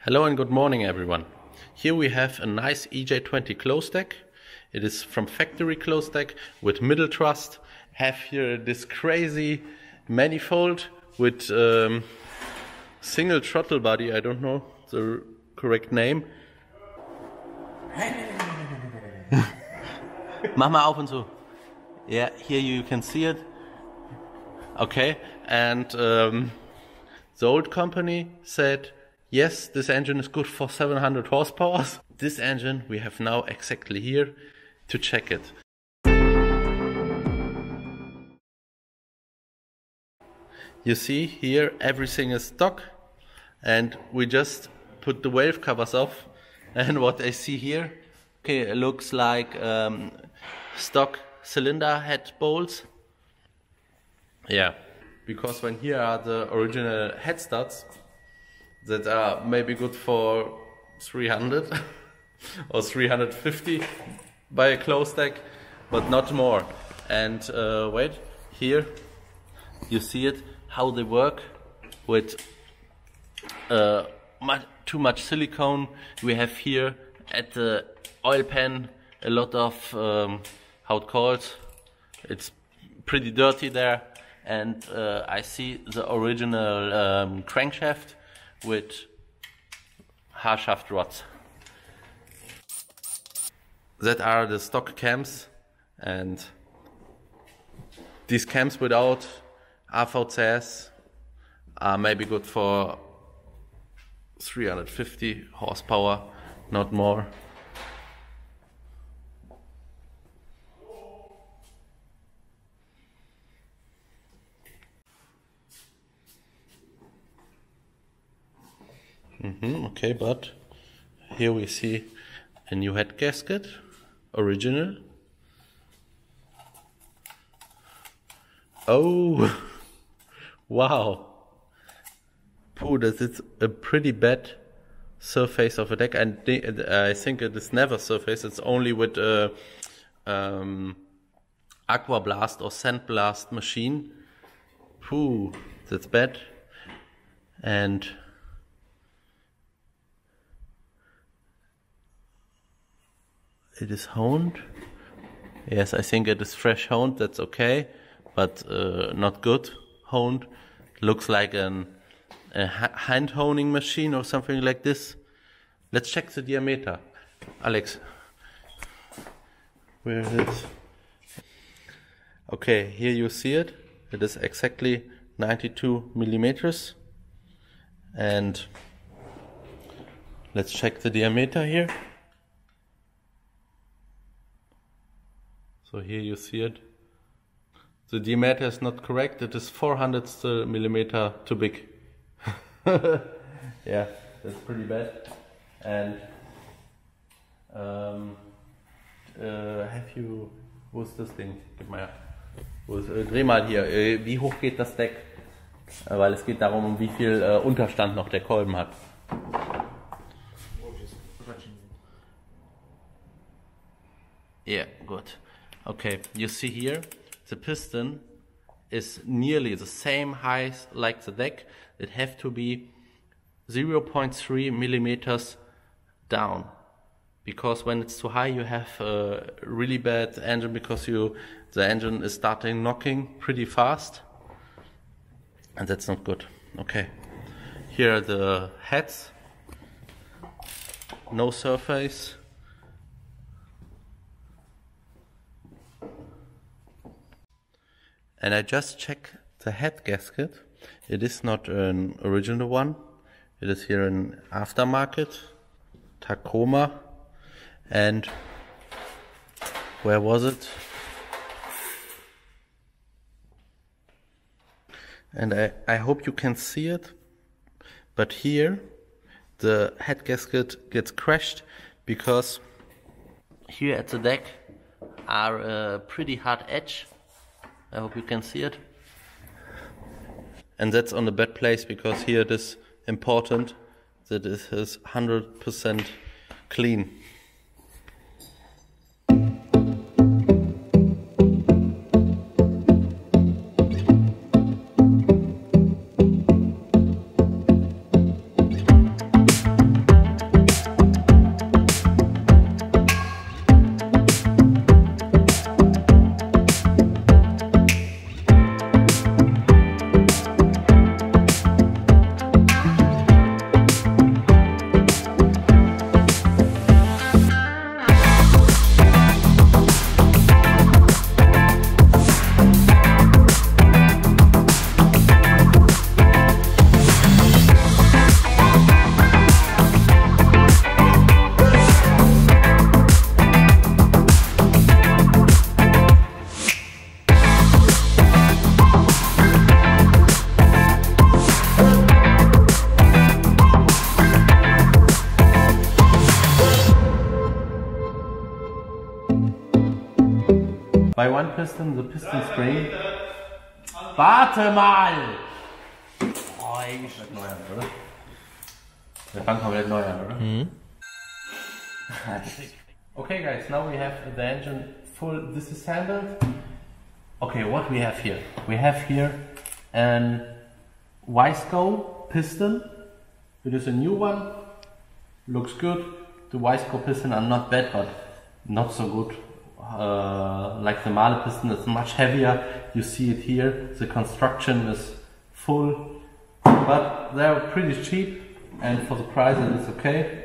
Hello and good morning everyone. Here we have a nice EJ20 Closedeck. It is from factory Closedeck with middle thrust. Have here this crazy manifold with single throttle body. I don't know the correct name. Mach mal auf und zu. Yeah, here you can see it. Okay, and the old company said, yes, this engine is good for 700 horsepower. This engine we have now exactly here to check it. You see here everything is stock and we just put the valve covers off, and what I see here, okay, it looks like stock cylinder head bolts. Yeah, because when here are the original head studs that are maybe good for 300 or 350 by a Closedeck, but not more. And wait, here you see it, how they work with too much silicone. We have here at the oil pan a lot of how it calls, it's pretty dirty there, and I see the original crankshaft with harshaft rods. That are the stock cams, and these cams without AVCS are maybe good for 350 horsepower, not more. Okay, but here we see a new head gasket, original. Oh, wow. Pooh, that is a pretty bad surface of a deck, and I think it is never surface, it's only with a aqua blast or sand blast machine. Pooh, that's bad. And it is honed. Yes, I think it is fresh honed, that's okay, but not good honed. Looks like a hand honing machine or something like this. Let's check the diameter. Alex, where is it? Okay, here you see it. It is exactly 92 millimeters. And let's check the diameter here. So here you see it. The diameter is not correct. It is 400th millimeter too big. Yeah, that's pretty bad. And have you, wo ist das Ding? Gib mal her. Dreh mal hier. Wie hoch geht das Deck? Weil es geht darum, um wie viel Unterstand noch der Kolben hat. Yeah, good. Okay, you see here, the piston is nearly the same height like the deck. It have to be 0.3 millimeters down, because when it's too high you have a really bad engine, because the engine is starting knocking pretty fast, and that's not good. Okay, here are the heads, no surface. And I just checked the head gasket. It is not an original one. It is here an aftermarket, Tacoma. And where was it? And I hope you can see it. But here the head gasket gets crashed because here at the deck are a pretty hard edge. I hope you can see it. And that's on the bad place, because here it is important that it is 100% clean. By one piston, the piston spring. Warte mal! Oh, ich komplett neu an, oder? Der fängt komplett neu an, oder? Mhm. Okay guys, now we have the engine full disassembled. Okay, what we have here? We have here an Weisco piston. It is a new one. Looks good. The Weisco piston are not bad, but not so good. Like the Marke piston, it's much heavier. You see it here. The construction is full, but they're pretty cheap, and for the price it is okay.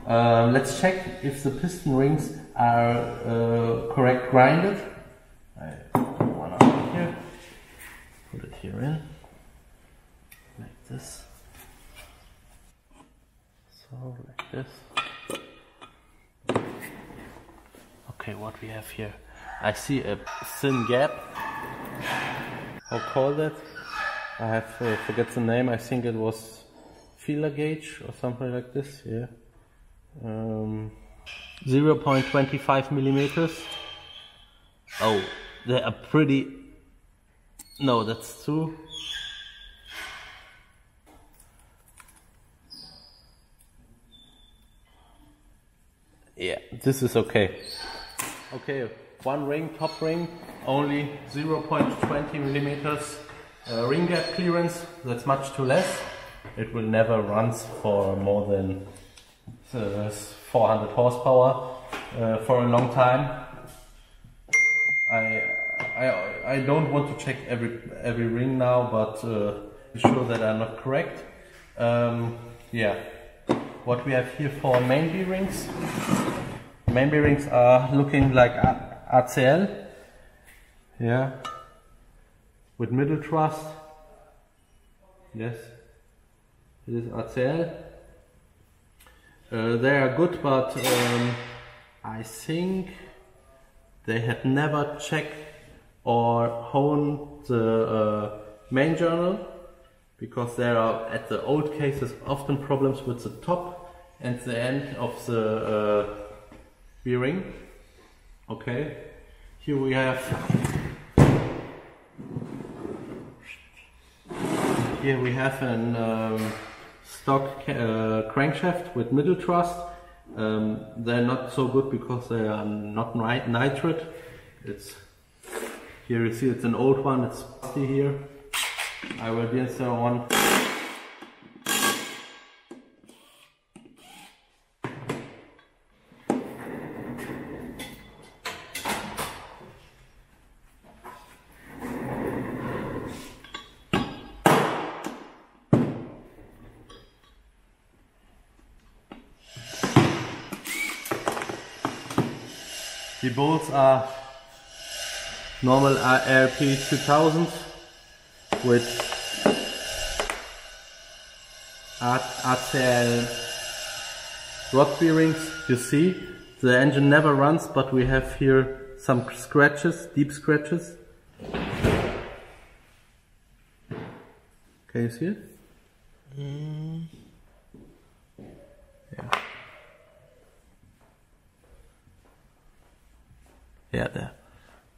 Let's check if the piston rings are correct grinded. I put one out here. Put it here in, like this. So like this. Okay, what we have here? I see a thin gap. How called it? I have forget the name. I think it was feeler gauge or something like this. Yeah. 0.25 millimeters. Oh, they are pretty. No, that's too. Yeah, this is okay. Okay, one ring, top ring, only 0.20 millimeters ring gap clearance. That's much too less. It will never run for more than 400 horsepower for a long time. I don't want to check every ring now, but be sure that I'm not correct. Yeah, what we have here for main bearings. Main bearings are looking like ACL, yeah, with middle thrust. Yes, it is ACL. They are good, but I think they had never checked or honed the main journal, because there are at the old cases often problems with the top and the end of the bearing. Okay, here we have an stock crankshaft with middle thrust. They're not so good because they are not nitrate. It's here, you see it's an old one, it's rusty here. I will install one. The bolts are normal RP 2000 with ACL rod bearings. You see, the engine never runs, but we have here some scratches, deep scratches. Can you see it? Yeah. Yeah, there.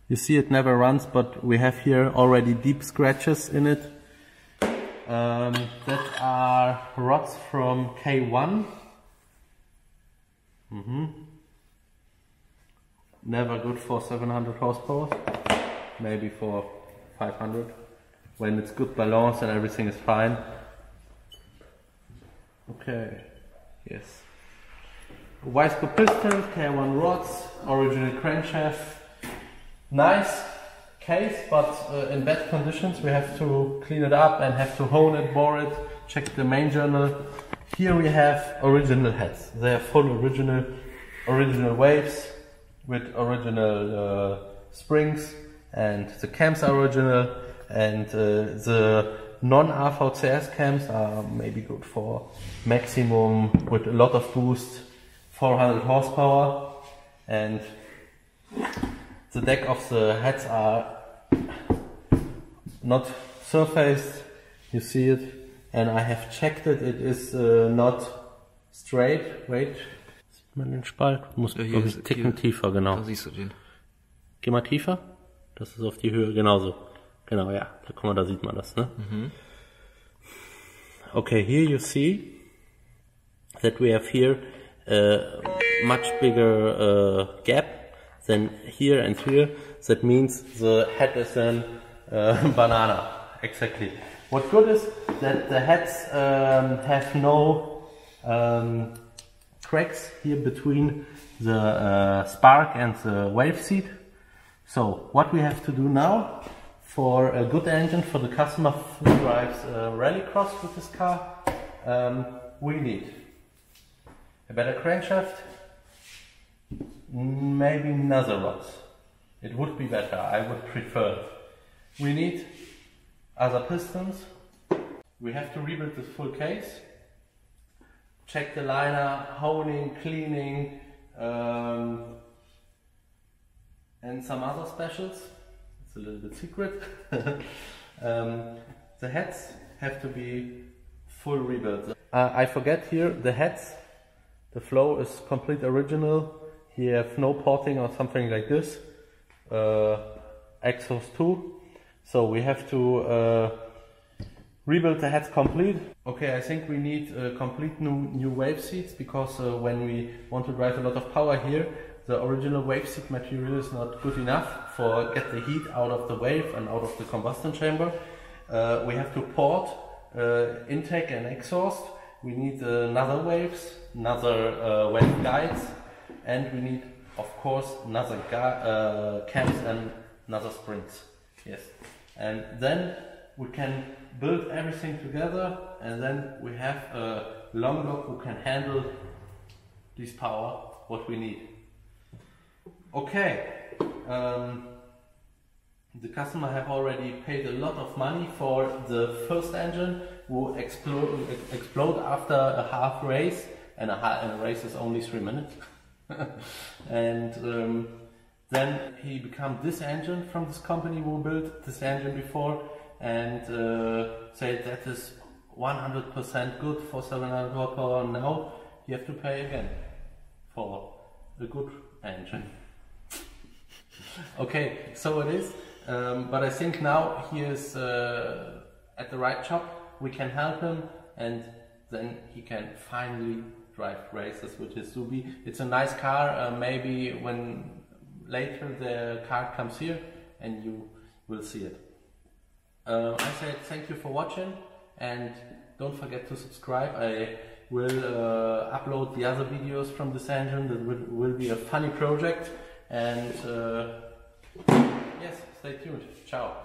You see it never runs, but we have here already deep scratches in it. That are rods from K1. Never good for 700 horsepower. Maybe for 500. When it's good balance and everything is fine. Okay. Yes. Weisco pistons, K1 rods, original crankshaft. Nice case, but in bad conditions. We have to clean it up and have to hone it, bore it, check the main journal. Here we have original heads. They are full original waves with original springs, and the cams are original, and the non-AVCS cams are maybe good for maximum with a lot of boost, 400 horsepower, and the deck of the heads are not surfaced, you see it, and I have checked it, it is not straight. Wait, sieht man den Spalt? Muss ja, hier ein Ticken tiefer, genau. Da siehst du den. Geh mal tiefer. Das ist auf die Höhe, genauso. Genau, ja. Guck mal, da sieht man das, ne? Okay, here you see that we have here a much bigger gap than here and here. That means the head is an banana. Exactly. What good is that the heads have no cracks here between the spark and the wave seat. So what we have to do now for a good engine, for the customer who drives rallycross with this car, we need a better crankshaft, maybe nozzle rods. It would be better, I would prefer. We need other pistons. We have to rebuild this full case. Check the liner, honing, cleaning, and some other specials. It's a little bit secret. The heads have to be full rebuilt. I forget here, the heads, the flow is complete original. You have no porting or something like this. Exhaust too. So we have to rebuild the heads complete. Okay, I think we need complete new wave seats, because when we want to drive a lot of power here, the original wave seat material is not good enough for get the heat out of the wave and out of the combustion chamber. We have to port intake and exhaust. We need another waves, another wave guides, and we need, of course, another cams and another springs. Yes, and then we can build everything together, and then we have a long block who can handle this power what we need. Okay, the customer have already paid a lot of money for the first engine who explode after a half race, and a race is only 3 minutes. And then he became this engine from this company who built this engine before, and said that is 100% good for 700 horsepower. Now you have to pay again for a good engine. Okay, so it is, but I think now he is at the right shop. We can help him, and then he can finally drive races with his Subi. It's a nice car. Maybe when later the car comes here and you will see it. I said thank you for watching, and don't forget to subscribe. I will upload the other videos from this engine. That will be a funny project, and yes, stay tuned. Ciao.